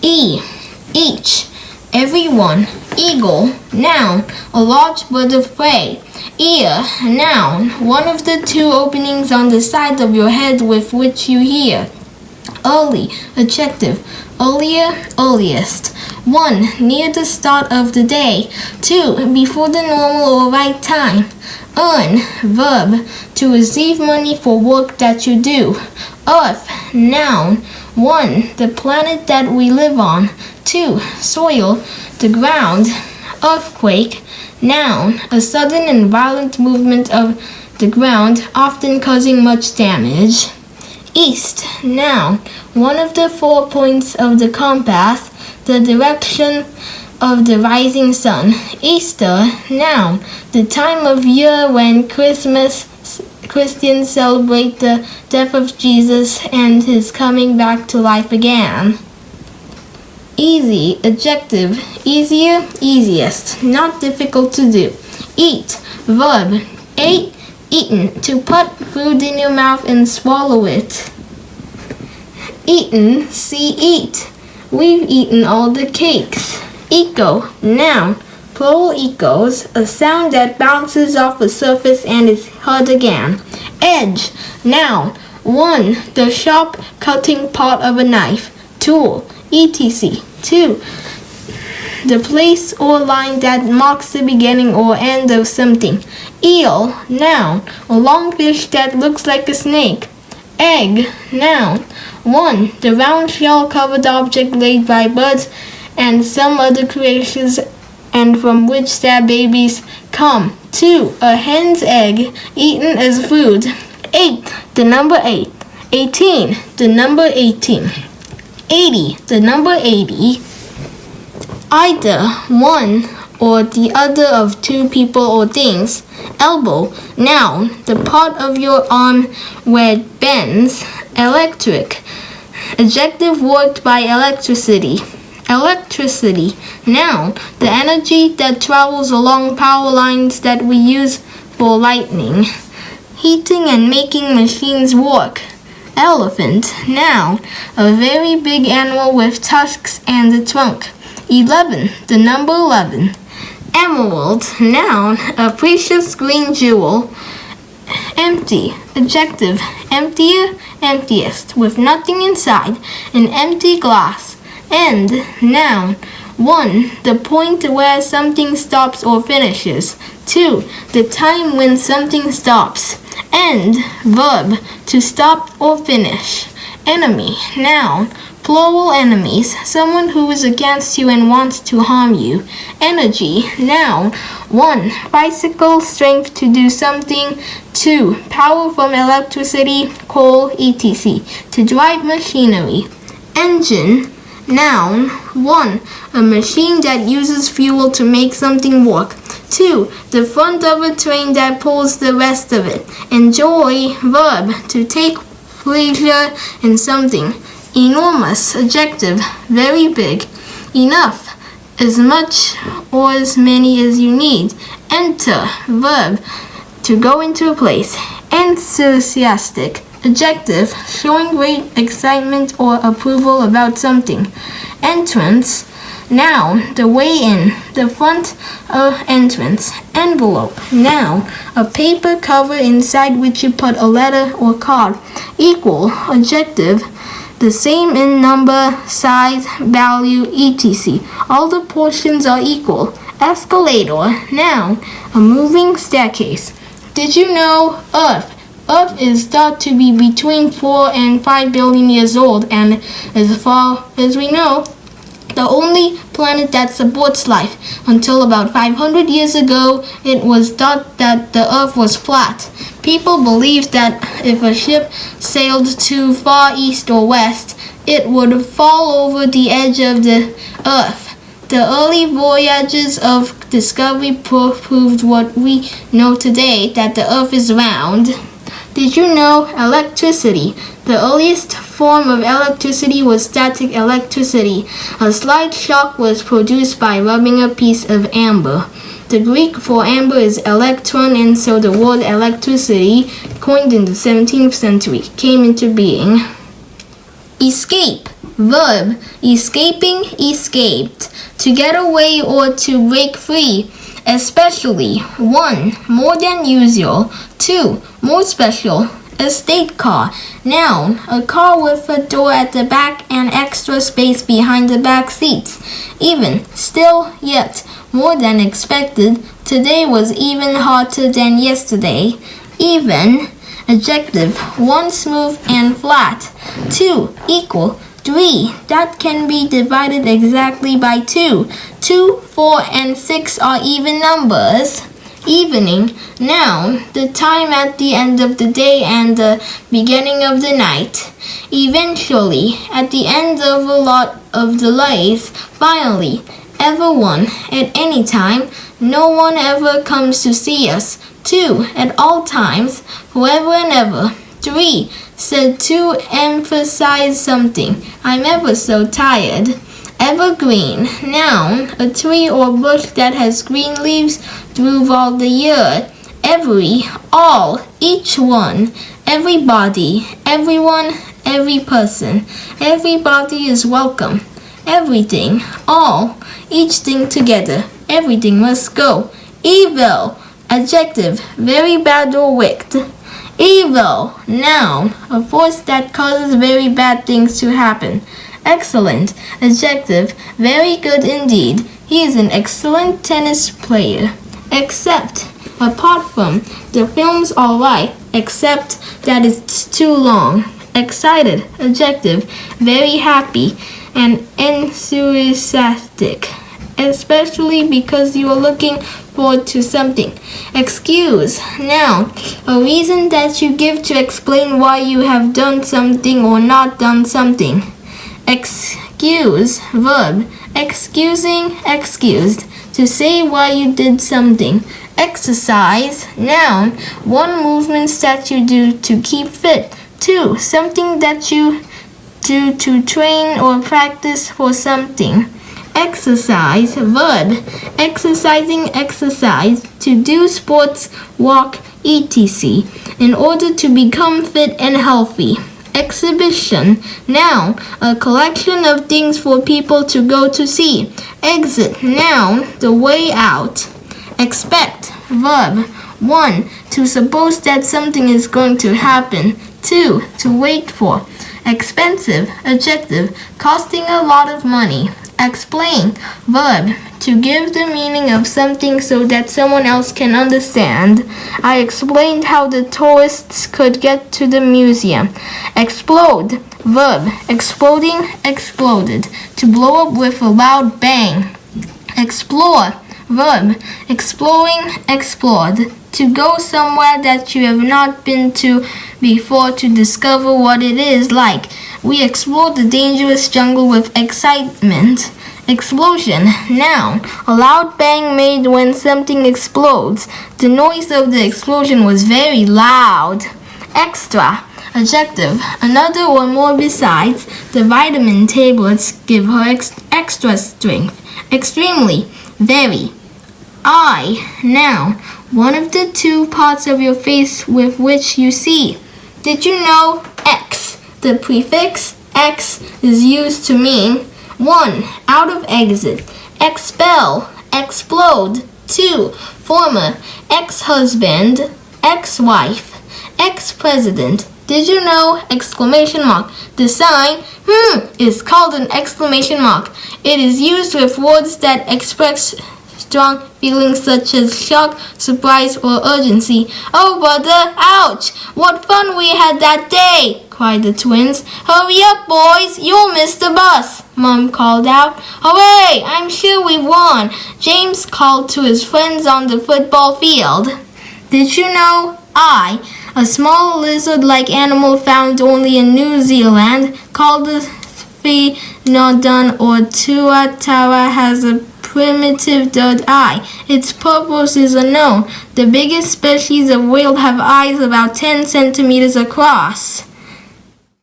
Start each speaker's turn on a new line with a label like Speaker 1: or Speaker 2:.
Speaker 1: Each, everyone. Eagle, noun, a large bird of prey. Ear, noun, one of the two openings on the side of your head with which you hear. Early, adjective, earlier, earliest. 1, near the start of the day. 2, before the normal or right time. Earn, verb, to receive money for work that you do. Earth, noun, 1, the planet that we live on. 2, soil, the ground. Earthquake, noun, a sudden and violent movement of the ground, often causing much damage. East, noun, one of the 4 points of the compass, the direction of the rising sun. Easter, noun, the time of year when Christians celebrate the death of Jesus and his coming back to life again. Easy, adjective, easier, easiest, not difficult to do. Eat, verb, ate, eaten, to put food in your mouth and swallow it. Eaten, see eat. We've eaten all the cakes. Echo, noun, plural echoes, a sound that bounces off a surface and is heard again. Edge, noun, 1, the sharp cutting part of a knife. Tool, etc. 2, the place or line that marks the beginning or end of something. Eel, noun, a long fish that looks like a snake. Egg, noun, 1, the round shell-covered object laid by birds and some other creatures and from which their babies come. 2, a hen's egg eaten as food. 8, the number 8. 18, the number 18. 80, the number 80. Either one or the other of 2 people or things. Elbow, noun, the part of your arm where it bends. Electric, adjective, worked by electricity. Electricity, noun, the energy that travels along power lines that we use for lighting, heating and making machines work. Elephant, noun, a very big animal with tusks and a trunk. 11, the number 11. Emerald, noun, a precious green jewel. Empty, adjective, emptier, emptiest, with nothing inside, an empty glass. End, noun, 1, the point where something stops or finishes. 2, the time when something stops. End, verb, to stop or finish. Enemy, noun, plural enemies, someone who is against you and wants to harm you. Energy, noun, 1, bicycle strength to do something. 2, power from electricity, coal, etc., to drive machinery. Engine, noun, 1, a machine that uses fuel to make something work. 2, the front of a train that pulls the rest of it. Enjoy, verb, to take pleasure in something. Enormous, adjective, very big. Enough, as much or as many as you need. Enter, verb, to go into a place. Enthusiastic, adjective, showing great excitement or approval about something. Entrance, noun, the way in, the front entrance. Envelope, noun, a paper cover inside which you put a letter or card. Equal, adjective, the same in number, size, value, etc. All the portions are equal. Escalator, noun, a moving staircase. Did you know Earth? Earth is thought to be between 4 and 5 billion years old, and as far as we know, the only planet that supports life. Until about 500 years ago, it was thought that the Earth was flat. People believed that if a ship sailed too far east or west, it would fall over the edge of the Earth. The early voyages of discovery proved what we know today, that the Earth is round. Did you know electricity? The earliest form of electricity was static electricity. A slight shock was produced by rubbing a piece of amber. The Greek for amber is electron, and so the word electricity, coined in the 17th century, came into being. Escape, Verb, escaping, escaped. To get away or to break free. Especially. 1. More than usual. 2. More special. A state car. Noun, a car with a door at the back and extra space behind the back seats. Even, still, yet, more than expected. Today was even hotter than yesterday. Even, adjective, 1 smooth and flat. 2, equal. 3, that can be divided exactly by 2. 2, 4, and 6 are even numbers. Evening, noun, the time at the end of the day and the beginning of the night. Eventually, at the end of a lot of delays. Finally, everyone, at any time. No one ever comes to see us. 2, at all times, forever and ever. 3, said to emphasize something. I'm ever so tired. Evergreen, noun, a tree or bush that has green leaves through all the year. Every, all, each one, everybody, everyone, every person. Everybody is welcome. Everything, all, each thing together. Everything must go. Evil, adjective, very bad or wicked. Evil, noun, a force that causes very bad things to happen. Excellent, adjective, very good indeed. He is an excellent tennis player. Except, apart from, the film's alright, except that it's too long. Excited, adjective, very happy and enthusiastic, especially because you are looking forward to something. Excuse, noun, a reason that you give to explain why you have done something or not done something. Excuse, verb, excusing, excused, to say why you did something. Exercise, noun, 1 movement that you do to keep fit. 2, something that you do to train or practice for something. Exercise, verb, exercising, exercise, to do sports, walk, etc., in order to become fit and healthy. Exhibition, noun, a collection of things for people to go to see. Exit, noun, the way out. Expect, verb, 1, to suppose that something is going to happen. 2, to wait for. Expensive, adjective, costing a lot of money. Explain, verb, to give the meaning of something so that someone else can understand. I explained how the tourists could get to the museum. Explode, verb, exploding, exploded, to blow up with a loud bang. Explore, verb, exploring, explored, to go somewhere that you have not been to before to discover what it is like. We explored the dangerous jungle with excitement. Explosion, noun, a loud bang made when something explodes. The noise of the explosion was very loud. Extra, adjective, another or more besides. The vitamin tablets give her extra strength. Extremely, very. Eye, noun, one of the 2 parts of your face with which you see. Did you know X, the prefix X, is used to mean 1. Out of exit. Expel, explode. 2. Former, ex-husband, ex-wife, ex-president. Did you know? Exclamation mark. The sign, is called an exclamation mark. It is used with words that express strong feelings such as shock, surprise, or urgency. Oh, brother, ouch! What fun we had that day! Cried the twins. Hurry up, boys! You'll miss the bus! Mom called out. Hooray! I'm sure we won! James called to his friends on the football field. Did you know? I, a small lizard-like animal found only in New Zealand, called the Phenodon or tuatara, has a primitive third eye. Its purpose is unknown. The biggest species of whale have eyes about 10 centimeters across.